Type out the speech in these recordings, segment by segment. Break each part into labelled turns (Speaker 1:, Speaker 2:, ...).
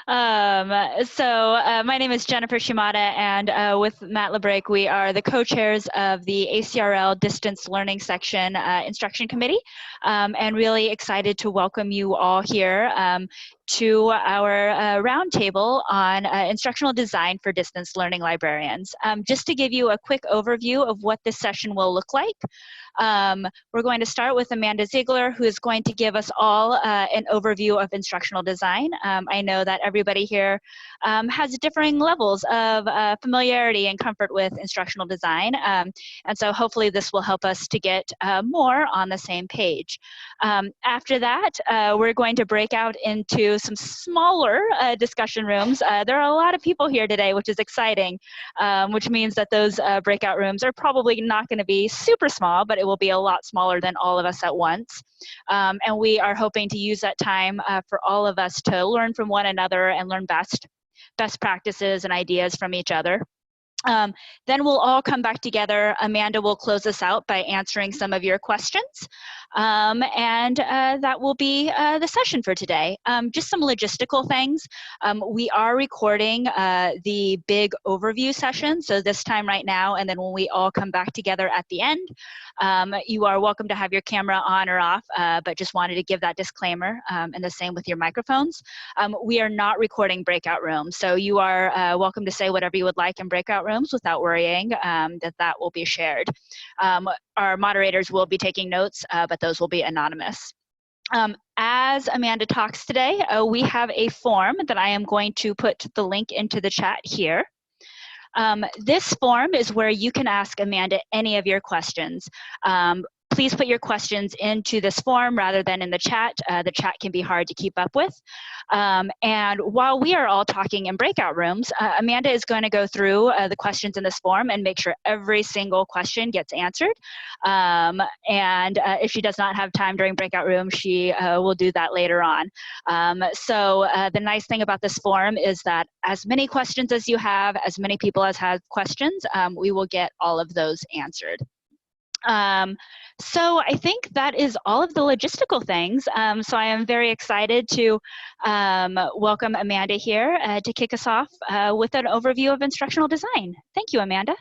Speaker 1: My name is Jennifer Shimada, and with Matt LeBrake, we are the co-chairs of the ACRL Distance Learning Section Instruction Committee, and really excited to welcome you all here to our roundtable on instructional design for distance learning librarians. Just to give you a quick overview of what this session will look like, we're going to start with Amanda Ziegler, who is going to give us all an overview of instructional design. I know that everybody here has differing levels of familiarity and comfort with instructional design, and so hopefully this will help us to get more on the same page. After that, we're going to break out into some smaller discussion rooms. There are a lot of people here today, which is exciting, which means that those breakout rooms are probably not going to be super small, but it will be a lot smaller than all of us at once. And we are hoping to use that time for all of us to learn from one another and learn best practices and ideas from each other. Then we'll all come back together. Amanda will close us out by answering some of your questions. And that will be the session for today. Just some logistical things. We are recording the big overview session. So this time right now, and then when we all come back together at the end, you are welcome to have your camera on or off, but just wanted to give that disclaimer, and the same with your microphones. We are not recording breakout rooms. So you are welcome to say whatever you would like in breakout rooms without worrying that will be shared. Our moderators will be taking notes, but those will be anonymous. As Amanda talks today, we have a form that I am going to put the link into the chat here. This form is where you can ask Amanda any of your questions. Please put your questions into this form rather than in the chat. The chat can be hard to keep up with. And while we are all talking in breakout rooms, Amanda is going to go through the questions in this form and make sure every single question gets answered. And if she does not have time during breakout room, she will do that later on. So the nice thing about this form is that as many questions as you have, as many people as have questions, we will get all of those answered. So I think that is all of the logistical things. So I am very excited to welcome Amanda here to kick us off with an overview of instructional design. Thank you, Amanda.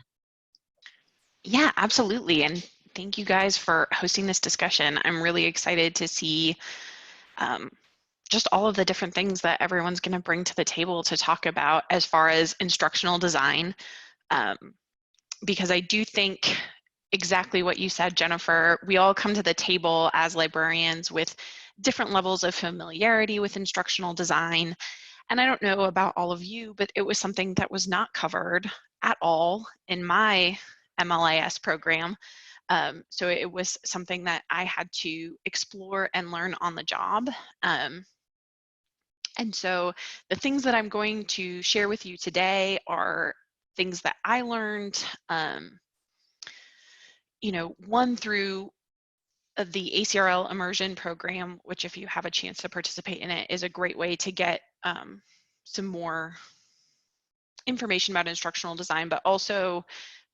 Speaker 2: Yeah, absolutely. And thank you guys for hosting this discussion. I'm really excited to see just all of the different things that everyone's going to bring to the table to talk about as far as instructional design, because I do think exactly what you said, Jennifer. We all come to the table as librarians with different levels of familiarity with instructional design. And I don't know about all of you, but it was something that was not covered at all in my MLIS program. So it was something that I had to explore and learn on the job. And so the things that I'm going to share with you today are things that I learned, one through the ACRL immersion program, which if you have a chance to participate in it, is a great way to get some more information about instructional design, but also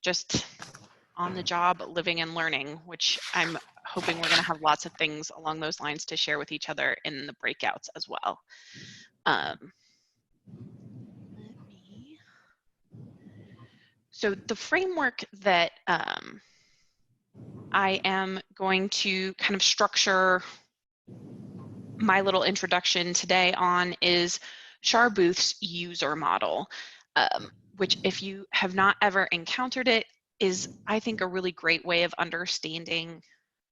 Speaker 2: just on the job living and learning, which I'm hoping we're going to have lots of things along those lines to share with each other in the breakouts as well. So the framework that I am going to kind of structure my little introduction today on is Shar Booth's user model, which if you have not ever encountered it, is I think a really great way of understanding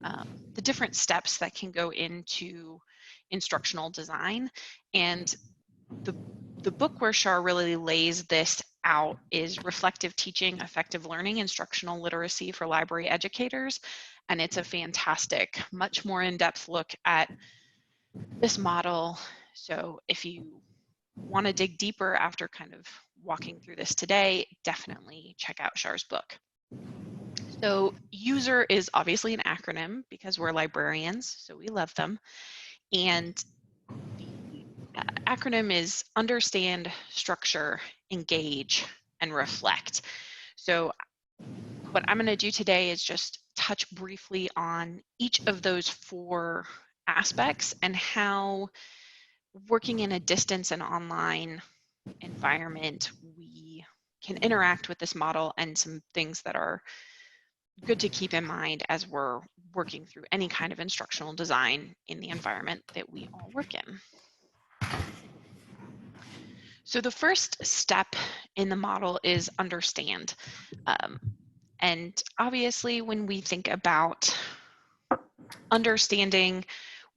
Speaker 2: the different steps that can go into instructional design. And the book where Shar really lays this out is Reflective Teaching, Effective Learning, Instructional Literacy for Library Educators. And it's a fantastic, much more in-depth look at this model. So if you want to dig deeper after kind of walking through this today, definitely check out Shar's book. So user is obviously an acronym because we're librarians, so we love them. And the acronym is understand, structure, engage, and reflect. So what I'm going to do today is just touch briefly on each of those 4 aspects and how working in a distance and online environment, we can interact with this model, and some things that are good to keep in mind as we're working through any kind of instructional design in the environment that we all work in. So the first step in the model is understand. And obviously, when we think about understanding,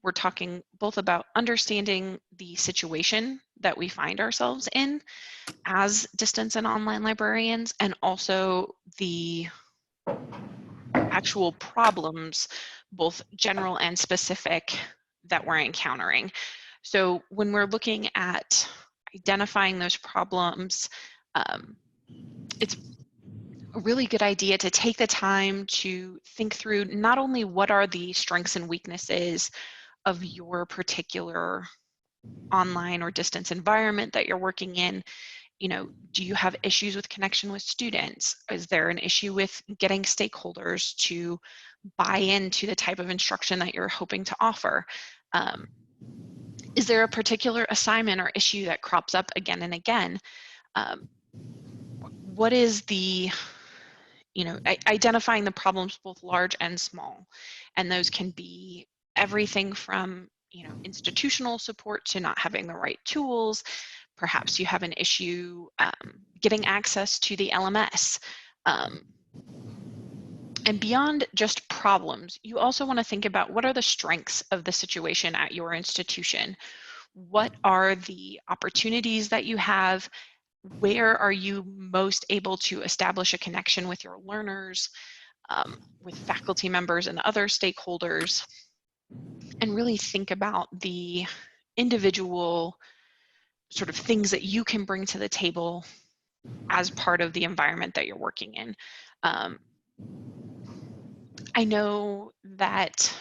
Speaker 2: we're talking both about understanding the situation that we find ourselves in as distance and online librarians, and also the actual problems, both general and specific, that we're encountering. So when we're looking at identifying those problems, it's a really good idea to take the time to think through not only what are the strengths and weaknesses of your particular online or distance environment that you're working in. You know, do you have issues with connection with students? Is there an issue with getting stakeholders to buy into the type of instruction that you're hoping to offer? Is there a particular assignment or issue that crops up again and again? What is the, you know, identifying the problems both large and small, and those can be everything from, you know, institutional support to not having the right tools. Perhaps you have an issue getting access to the LMS. And beyond just problems, you also want to think about what are the strengths of the situation at your institution? What are the opportunities that you have? Where are you most able to establish a connection with your learners, with faculty members and other stakeholders? And really think about the individual sort of things that you can bring to the table as part of the environment that you're working in. I know that,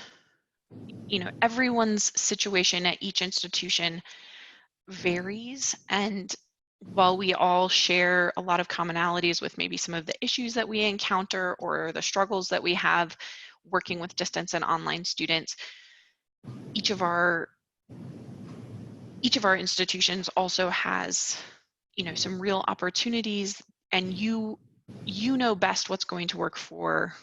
Speaker 2: you know, everyone's situation at each institution varies, and while we all share a lot of commonalities with maybe some of the issues that we encounter or the struggles that we have working with distance and online students, each of our institutions also has, you know, some real opportunities, and you know best what's going to work for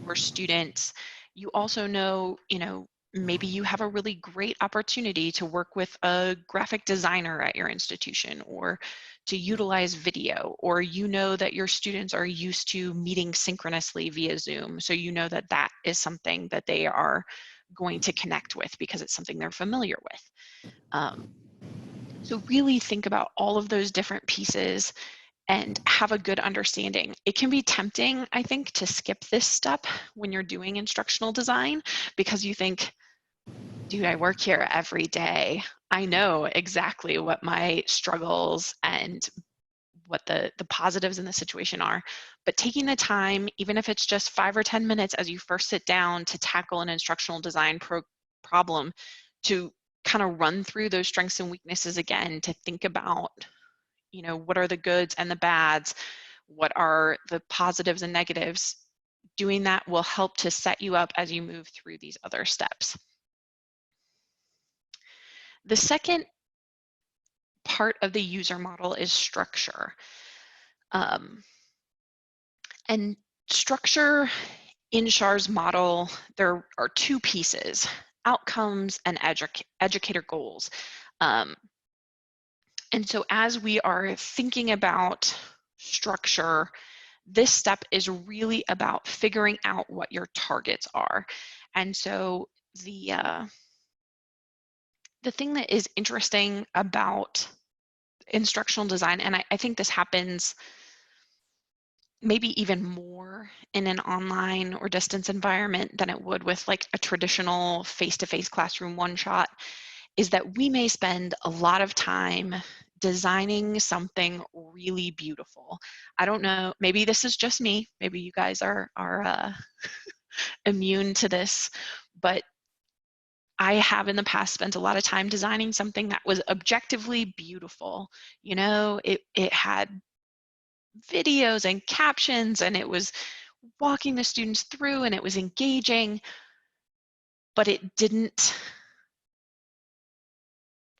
Speaker 2: your students. You also know, you know, maybe you have a really great opportunity to work with a graphic designer at your institution, or to utilize video, or you know that your students are used to meeting synchronously via Zoom, so you know that that is something that they are going to connect with because it's something they're familiar with. So really think about all of those different pieces and have a good understanding. It can be tempting, I think, to skip this step when you're doing instructional design, because you think, dude, I work here every day. I know exactly what my struggles and what the positives in the situation are. But taking the time, even if it's just 5 or 10 minutes as you first sit down to tackle an instructional design problem, to kind of run through those strengths and weaknesses again, to think about, you know, what are the goods and the bads, what are the positives and negatives. Doing that will help to set you up as you move through these other steps. The second part of the user model is structure. And structure in SHAR's model, there are two pieces: outcomes and educator goals. And so as we are thinking about structure, this step is really about figuring out what your targets are. And so the thing that is interesting about instructional design, and I think this happens maybe even more in an online or distance environment than it would with like a traditional face-to-face classroom one-shot, is that we may spend a lot of time designing something really beautiful. I don't know, maybe this is just me, maybe you guys are immune to this, but I have in the past spent a lot of time designing something that was objectively beautiful. You know, it had videos and captions, and it was walking the students through, and it was engaging, but it didn't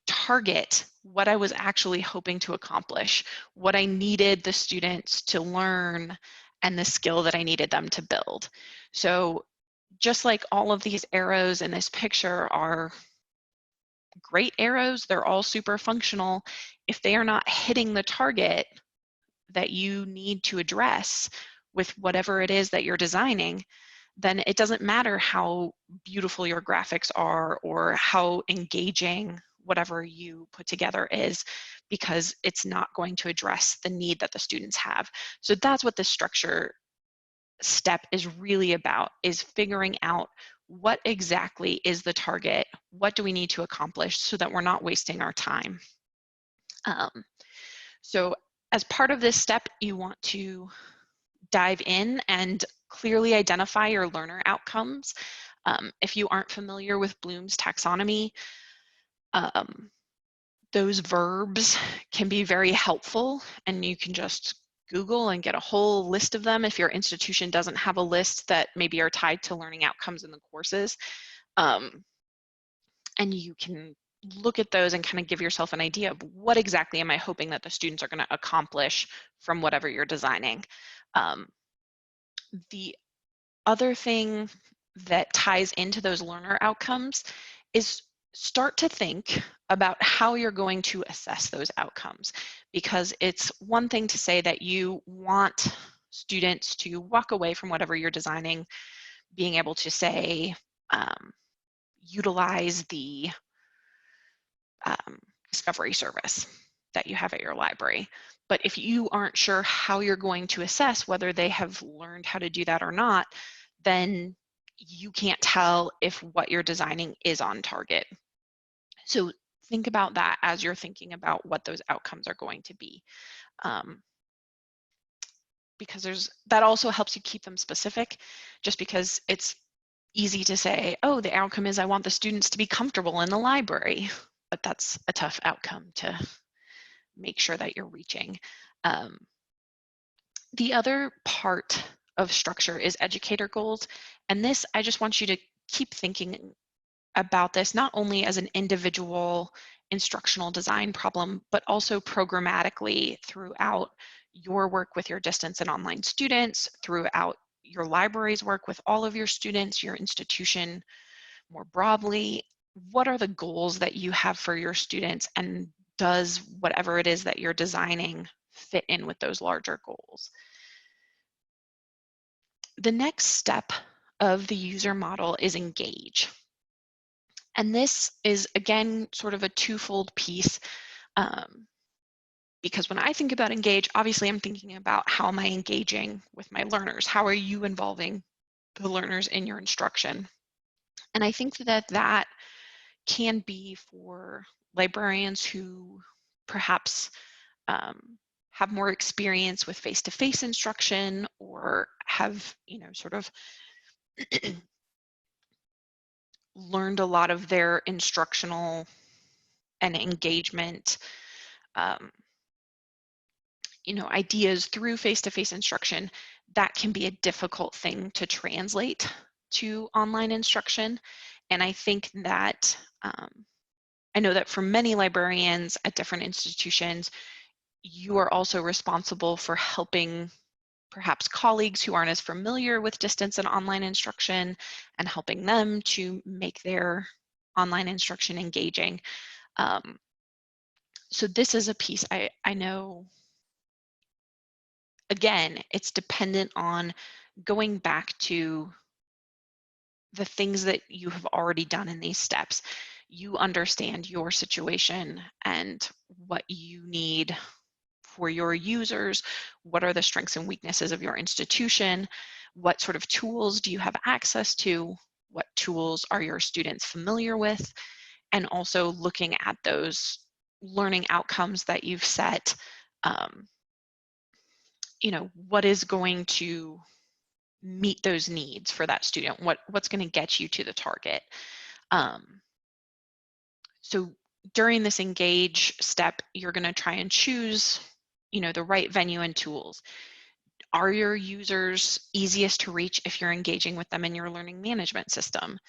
Speaker 2: target what I was actually hoping to accomplish, what I needed the students to learn, and the skill that I needed them to build. So just like all of these arrows in this picture are great arrows, they're all super functional. If they are not hitting the target that you need to address with whatever it is that you're designing, then it doesn't matter how beautiful your graphics are or how engaging whatever you put together is, because it's not going to address the need that the students have. So that's what this structure step is really about, is figuring out what exactly is the target, what do we need to accomplish so that we're not wasting our time. So as part of this step, you want to dive in and clearly identify your learner outcomes. If you aren't familiar with Bloom's taxonomy, those verbs can be very helpful, and you can just Google and get a whole list of them if your institution doesn't have a list that maybe are tied to learning outcomes in the courses. And you can look at those and kind of give yourself an idea of what exactly am I hoping that the students are going to accomplish from whatever you're designing. The other thing that ties into those learner outcomes is start to think about how you're going to assess those outcomes, because it's one thing to say that you want students to walk away from whatever you're designing being able to say, utilize the discovery service that you have at your library. But if you aren't sure how you're going to assess whether they have learned how to do that or not, then you can't tell if what you're designing is on target. So think about that as you're thinking about what those outcomes are going to be. Because that also helps you keep them specific, just because it's easy to say, oh, the outcome is I want the students to be comfortable in the library, but that's a tough outcome to make sure that you're reaching. The other part of structure is educator goals. And this, I just want you to keep thinking about this, not only as an individual instructional design problem, but also programmatically throughout your work with your distance and online students, throughout your library's work with all of your students, your institution more broadly. What are the goals that you have for your students, and does whatever it is that you're designing fit in with those larger goals? The next step of the user model is engage. And this is, again, sort of a twofold piece, because when I think about engage, obviously I'm thinking about how am I engaging with my learners? How are you involving the learners in your instruction? And I think that that can be for librarians who perhaps have more experience with face-to-face instruction, or have, sort of learned a lot of their instructional and engagement ideas through face-to-face instruction. That can be a difficult thing to translate to online instruction. And I think that I know that for many librarians at different institutions, you are also responsible for helping perhaps colleagues who aren't as familiar with distance and online instruction, and helping them to make their online instruction engaging. So this is a piece I know, again, it's dependent on going back to the things that you have already done in these steps. You understand your situation and what you need for your users. What are the strengths and weaknesses of your institution? What sort of tools do you have access to? What tools are your students familiar with? And also looking at those learning outcomes that you've set. What is going to meet those needs for that student? What's going to get you to the target? So during this engage step, you're going to try and choose, the right venue and tools. Are your users easiest to reach if you're engaging with them in your learning management system?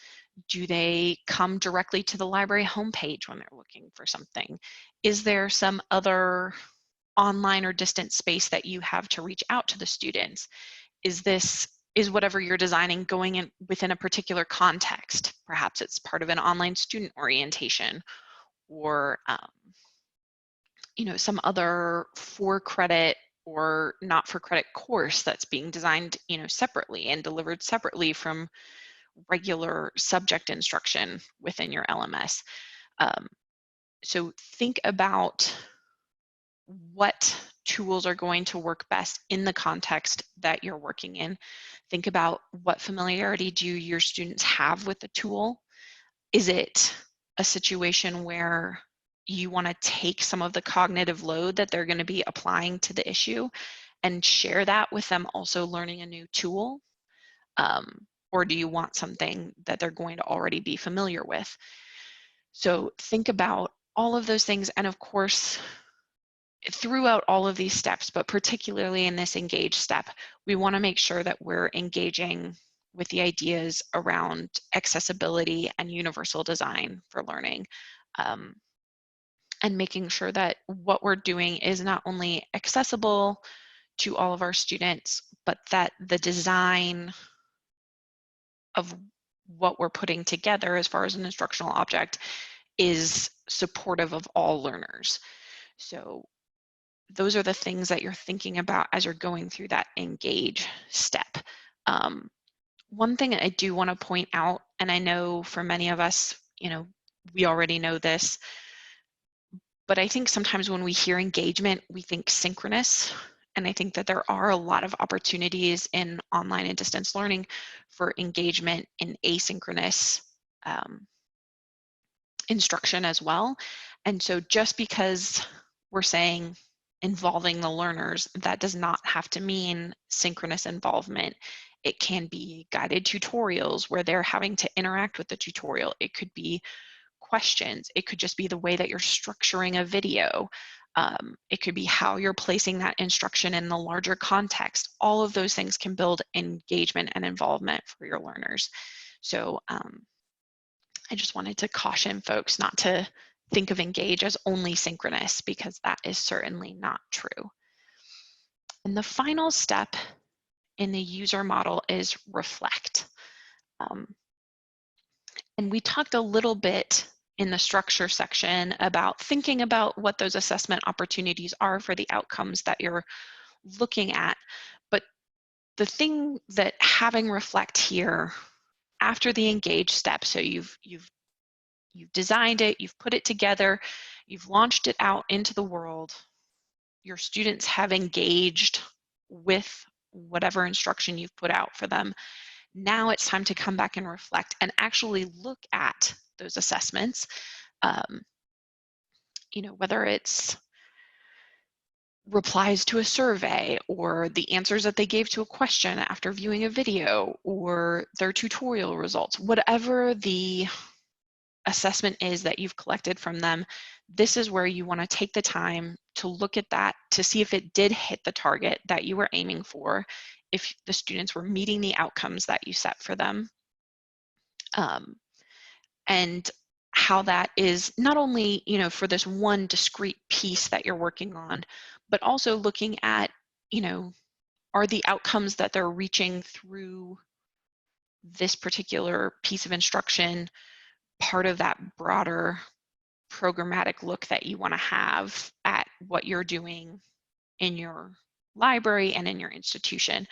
Speaker 2: Do they come directly to the library homepage when they're looking for something? Is there some other online or distant space that you have to reach out to the students? Is whatever you're designing going in within a particular context? Perhaps it's part of an online student orientation, or some other for credit or not for credit course that's being designed separately and delivered separately from regular subject instruction within your LMS. So think about what tools are going to work best in the context that you're working in. Think about what familiarity do your students have with the tool. Is it a situation where you want to take some of the cognitive load that they're going to be applying to the issue and share that with them also learning a new tool? Or do you want something that they're going to already be familiar with? So think about all of those things. And of course, throughout all of these steps, but particularly in this engage step, we want to make sure that we're engaging with the ideas around accessibility and universal design for learning, and making sure that what we're doing is not only accessible to all of our students, but that the design of what we're putting together as far as an instructional object is supportive of all learners. So those are the things that you're thinking about as you're going through that engage step. One thing I do want to point out, and I know for many of us, we already know this, but I think sometimes when we hear engagement, we think synchronous. And I think that there are a lot of opportunities in online and distance learning for engagement in asynchronous instruction as well. And so just because we're saying involving the learners, that does not have to mean synchronous involvement. It can be guided tutorials where they're having to interact with the tutorial. It could be questions. It could just be the way that you're structuring a video. It could be how you're placing that instruction in the larger context. All of those things can build engagement and involvement for your learners. So I just wanted to caution folks not to think of engage as only synchronous, because that is certainly not true. And the final step in the user model is reflect. And we talked a little bit in the structure section about thinking about what those assessment opportunities are for the outcomes that you're looking at. But the thing that having reflect here after the engage step, so you've designed it, you've put it together, you've launched it out into the world, your students have engaged with whatever instruction you've put out for them. Now it's time to come back and reflect and actually look at those assessments, whether it's replies to a survey or the answers that they gave to a question after viewing a video or their tutorial results, whatever the assessment is that you've collected from them, this is where you want to take the time to look at that to see if it did hit the target that you were aiming for, if the students were meeting the outcomes that you set for them, and how that is not only for this one discrete piece that you're working on, but also looking at are the outcomes that they're reaching through this particular piece of instruction part of that broader programmatic look that you want to have at what you're doing in your library and in your institution.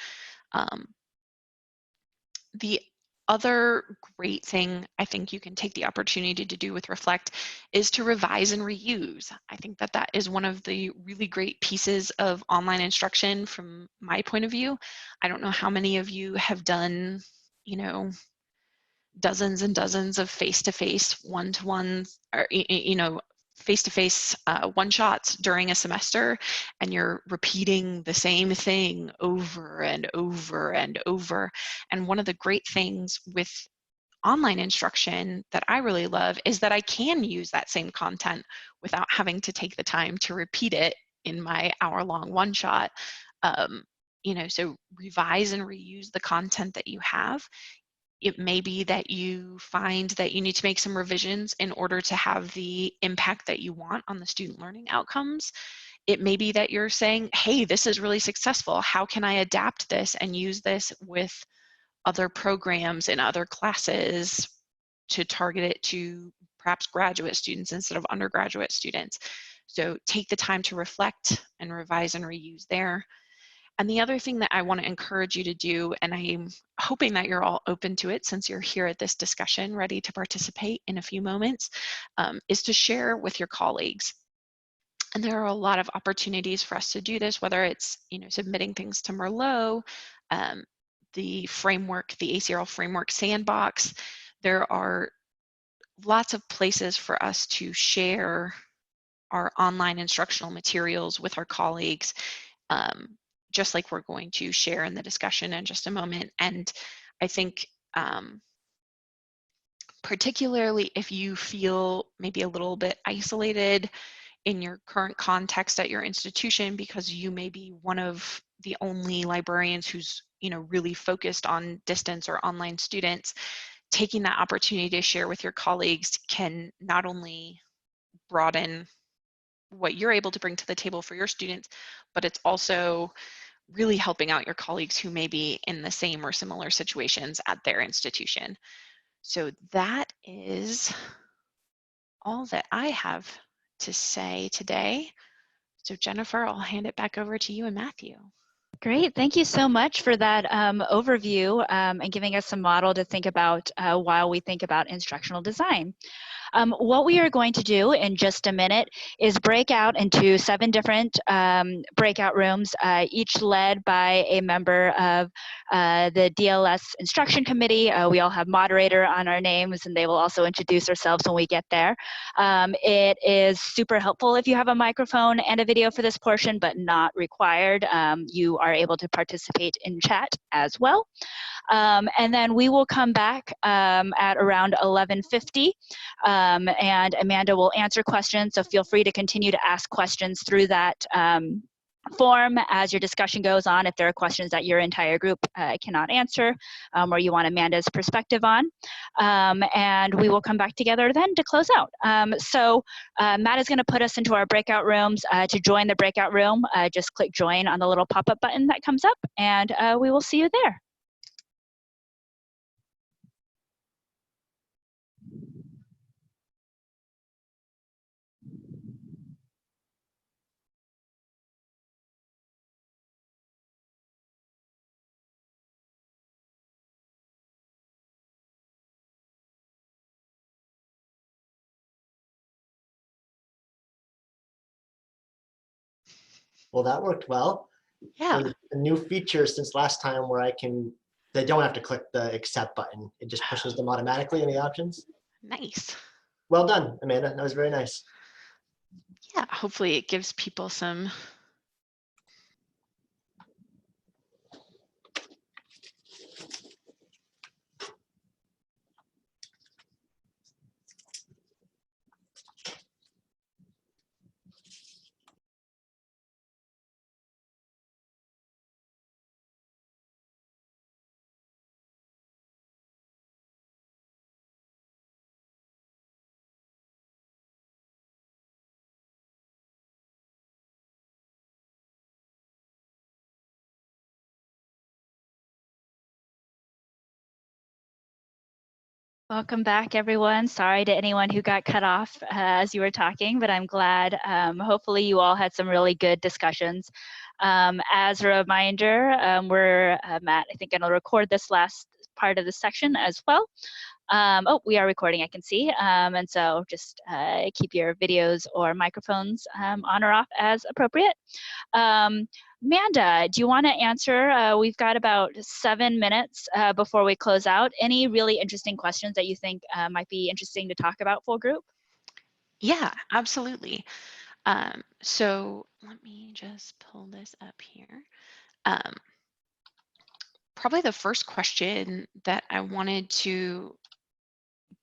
Speaker 2: The other great thing I think you can take the opportunity to do with Reflect is to revise and reuse. I think that that is one of the really great pieces of online instruction from my point of view. I don't know how many of you have done, dozens and dozens of face-to-face one-to-ones, or face-to-face one-shots during a semester, and you're repeating the same thing over and over and over. And one of the great things with online instruction that I really love is that I can use that same content without having to take the time to repeat it in my hour-long one-shot. so revise and reuse the content that you have. It may be that you find that you need to make some revisions in order to have the impact that you want on the student learning outcomes. It may be that you're saying, hey, this is really successful. How can I adapt this and use this with other programs and other classes to target it to perhaps graduate students instead of undergraduate students? So take the time to reflect and revise and reuse there. And the other thing that I want to encourage you to do, and I'm hoping that you're all open to it since you're here at this discussion, ready to participate in a few moments, is to share with your colleagues. And there are a lot of opportunities for us to do this, whether it's submitting things to Merlot, the framework, the ACRL framework sandbox. There are lots of places for us to share our online instructional materials with our colleagues, just like we're going to share in the discussion in just a moment. And I think particularly if you feel maybe a little bit isolated in your current context at your institution because you may be one of the only librarians who's really focused on distance or online students, taking that opportunity to share with your colleagues can not only broaden what you're able to bring to the table for your students, but it's also really helping out your colleagues who may be in the same or similar situations at their institution. So that is all that I have to say today. So Jennifer, I'll hand it back over to you and Matthew.
Speaker 1: Great, thank you so much for that overview and giving us a model to think about while we think about instructional design. What we are going to do in just a minute is break out into 7 different breakout rooms, each led by a member of the DLS Instruction Committee. We all have moderator on our names, and they will also introduce ourselves when we get there. It is super helpful if you have a microphone and a video for this portion, but not required. You are able to participate in chat as well. And then we will come back at around 11:50, and Amanda will answer questions, so feel free to continue to ask questions through that form as your discussion goes on if there are questions that your entire group cannot answer or you want Amanda's perspective on. And we will come back together then to close out. So Matt is going to put us into our breakout rooms. To join the breakout room, just click join on the little pop-up button that comes up, and we will see you there.
Speaker 3: Well, that worked well.
Speaker 2: Yeah.
Speaker 3: There's a new feature since last time where they don't have to click the accept button. It just pushes them automatically in the options.
Speaker 2: Nice.
Speaker 3: Well done, Amanda. That was very nice.
Speaker 2: Yeah, hopefully it gives people some
Speaker 1: Welcome back, everyone. Sorry to anyone who got cut off as you were talking, but I'm glad. Hopefully you all had some really good discussions. As a reminder, Matt, I think, going to record this last part of the section as well. Oh, we are recording, I can see. And so just keep your videos or microphones on or off as appropriate. Amanda, do you want to answer? We've got about 7 minutes before we close out. Any really interesting questions that you think might be interesting to talk about full group?
Speaker 2: Yeah, absolutely. So let me just pull this up here. Probably the first question that I wanted to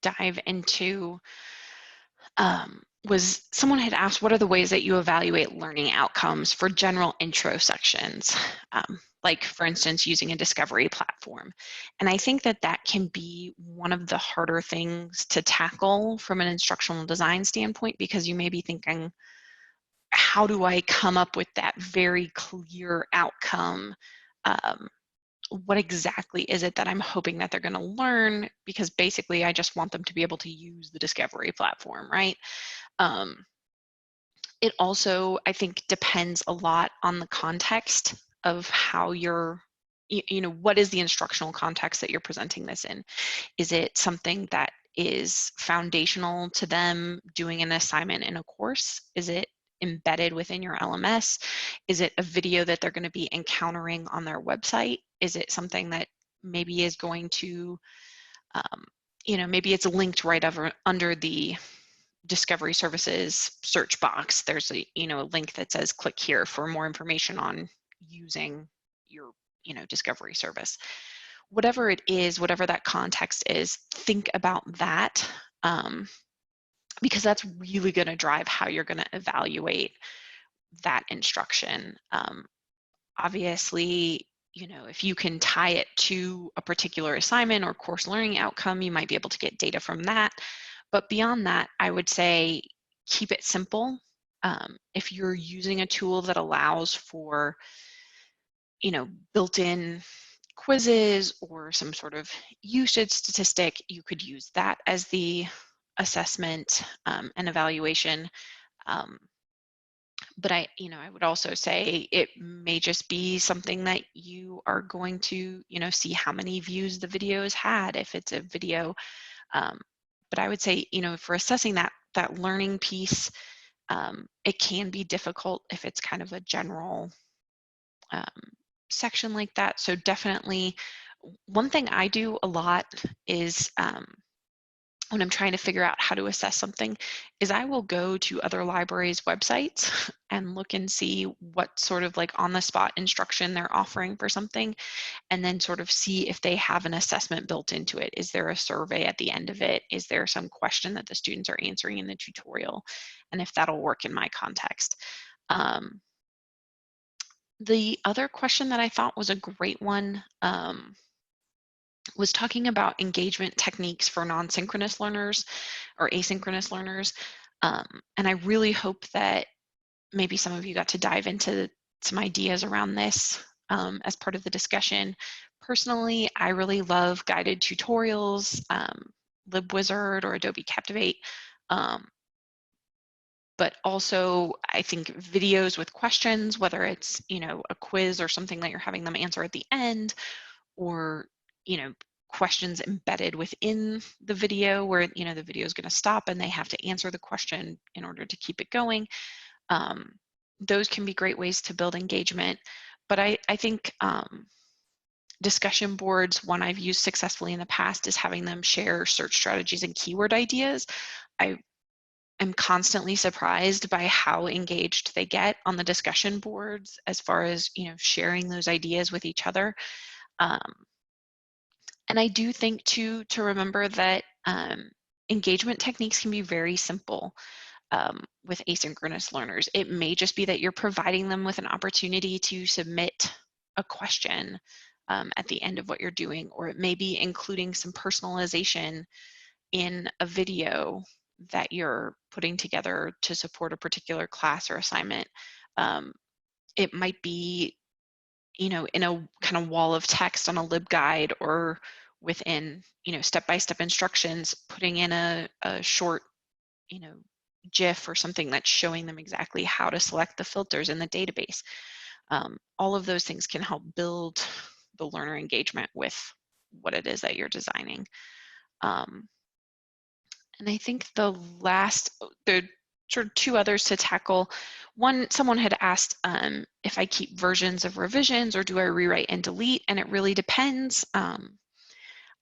Speaker 2: dive into was someone had asked, what are the ways that you evaluate learning outcomes for general intro sections? like for instance, using a discovery platform. And I think that that can be one of the harder things to tackle from an instructional design standpoint, because you may be thinking, how do I come up with that very clear outcome? What exactly is it that I'm hoping that they're going to learn? Because basically I just want them to be able to use the discovery platform, right? It also, I think, depends a lot on the context of how you're, you know, what is the instructional context that you're presenting this in? Is it something that is foundational to them doing an assignment in a course? Is it embedded within your LMS? Is it a video that they're going to be encountering on their website? Is it something that maybe is going to, you know, maybe it's linked right under the Discovery Services search box. There's a, you know, a link that says click here for more information on using your, you know, Discovery service. Whatever it is, whatever that context is, think about that, because that's really going to drive how you're going to evaluate that instruction. Obviously, you know, if you can tie it to a particular assignment or course learning outcome, you might be able to get data from that. But beyond that, I would say keep it simple. If you're using a tool that allows for, you know, built-in quizzes or some sort of usage statistic, you could use that as the assessment and evaluation. But I would also say it may just be something that you are going to, you know, see how many views the video has had if it's a video. But I would say, you know, for assessing that learning piece, it can be difficult if it's kind of a general section like that. So definitely, one thing I do a lot is when I'm trying to figure out how to assess something is I will go to other libraries' websites and look and see what sort of like on the spot instruction they're offering for something, and then sort of see if they have an assessment built into it. Is there a survey at the end of it? Is there some question that the students are answering in the tutorial? And if that'll work in my context. The other question that I thought was a great one was talking about engagement techniques for non-synchronous learners or asynchronous learners. And I really hope that maybe some of you got to dive into some ideas around this as part of the discussion. Personally, I really love guided tutorials, LibWizard or Adobe Captivate. But also I think videos with questions, whether it's, you know, a quiz or something that you're having them answer at the end, or, you know, questions embedded within the video where, you know, the video is going to stop and they have to answer the question in order to keep it going. Those can be great ways to build engagement. But I think discussion boards, one I've used successfully in the past, is having them share search strategies and keyword ideas. I am constantly surprised by how engaged they get on the discussion boards as far as, you know, sharing those ideas with each other. And I do think too, to remember that engagement techniques can be very simple with asynchronous learners. It may just be that you're providing them with an opportunity to submit a question at the end of what you're doing, or it may be including some personalization in a video that you're putting together to support a particular class or assignment. It might be, you know, in a kind of wall of text on a LibGuide, or within, you know, step-by-step instructions, putting in a short, you know, GIF or something that's showing them exactly how to select the filters in the database. All of those things can help build the learner engagement with what it is that you're designing. And I think there are sort of two others to tackle. One, someone had asked if I keep versions of revisions or do I rewrite and delete, and it really depends.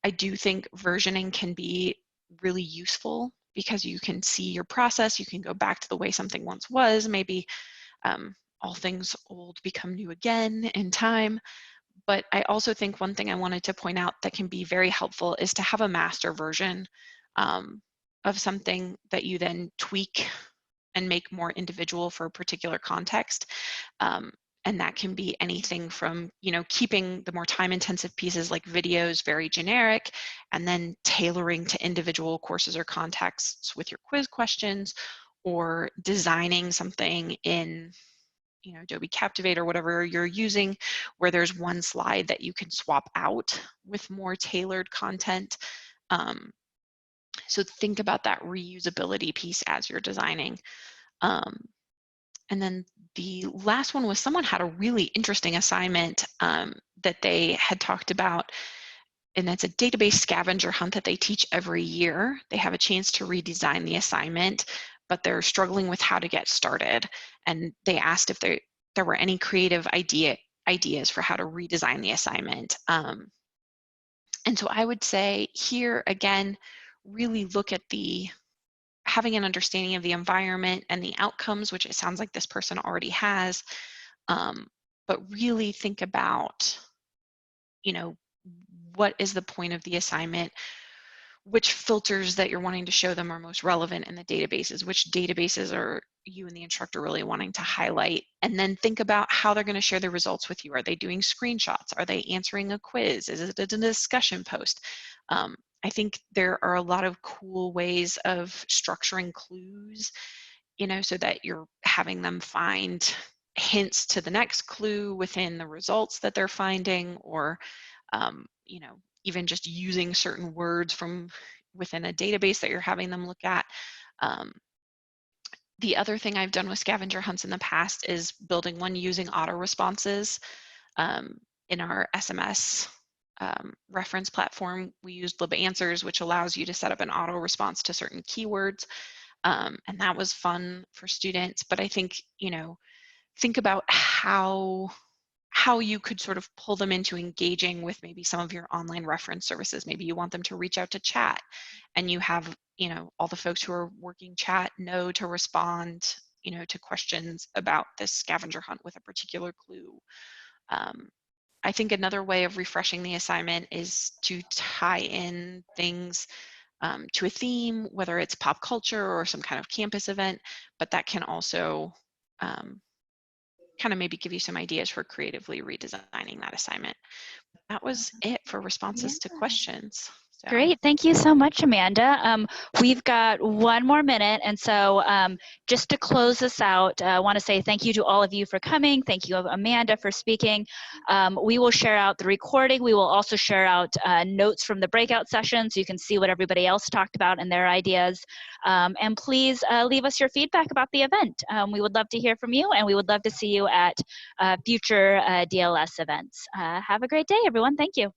Speaker 2: I do think versioning can be really useful because you can see your process, you can go back to the way something once was, maybe all things old become new again in time. But I also think one thing I wanted to point out that can be very helpful is to have a master version of something that you then tweak and make more individual for a particular context. And that can be anything from, keeping the more time-intensive pieces like videos very generic, and then tailoring to individual courses or contexts with your quiz questions, or designing something in, Adobe Captivate or whatever you're using, where there's one slide that you can swap out with more tailored content. So think about that reusability piece as you're designing. And then the last one was someone had a really interesting assignment that they had talked about, and that's a database scavenger hunt that they teach every year. They have a chance to redesign the assignment, but they're struggling with how to get started. And they asked if there were any creative ideas for how to redesign the assignment. And so I would say here, again, really look at having an understanding of the environment and the outcomes, which it sounds like this person already has, but really think about, what is the point of the assignment, which filters that you're wanting to show them are most relevant in the databases, which databases are you and the instructor really wanting to highlight, and then think about how they're going to share the results with you. Are they doing screenshots? Are they answering a quiz? Is it a discussion post? I think there are a lot of cool ways of structuring clues, so that you're having them find hints to the next clue within the results that they're finding, or, even just using certain words from within a database that you're having them look at. The other thing I've done with scavenger hunts in the past is building one using auto responses. In our SMS reference platform, we used LibAnswers, which allows you to set up an auto response to certain keywords. And that was fun for students. But I think, think about how you could sort of pull them into engaging with maybe some of your online reference services. Maybe you want them to reach out to chat, and you have, all the folks who are working chat know to respond, to questions about this scavenger hunt with a particular clue. I think another way of refreshing the assignment is to tie in things to a theme, whether it's pop culture or some kind of campus event, but that can also kind of maybe give you some ideas for creatively redesigning that assignment. That was it for responses to questions. So.
Speaker 1: Great, thank you so much, Amanda. We've got one more minute, and so just to close this out, I want to say thank you to all of you for coming. Thank you, Amanda, for speaking. We will share out the recording. We will also share out notes from the breakout session, so you can see what everybody else talked about and their ideas. And please leave us your feedback about the event. We would love to hear from you, and we would love to see you at future DLS events. Have a great day, everyone. Thank you.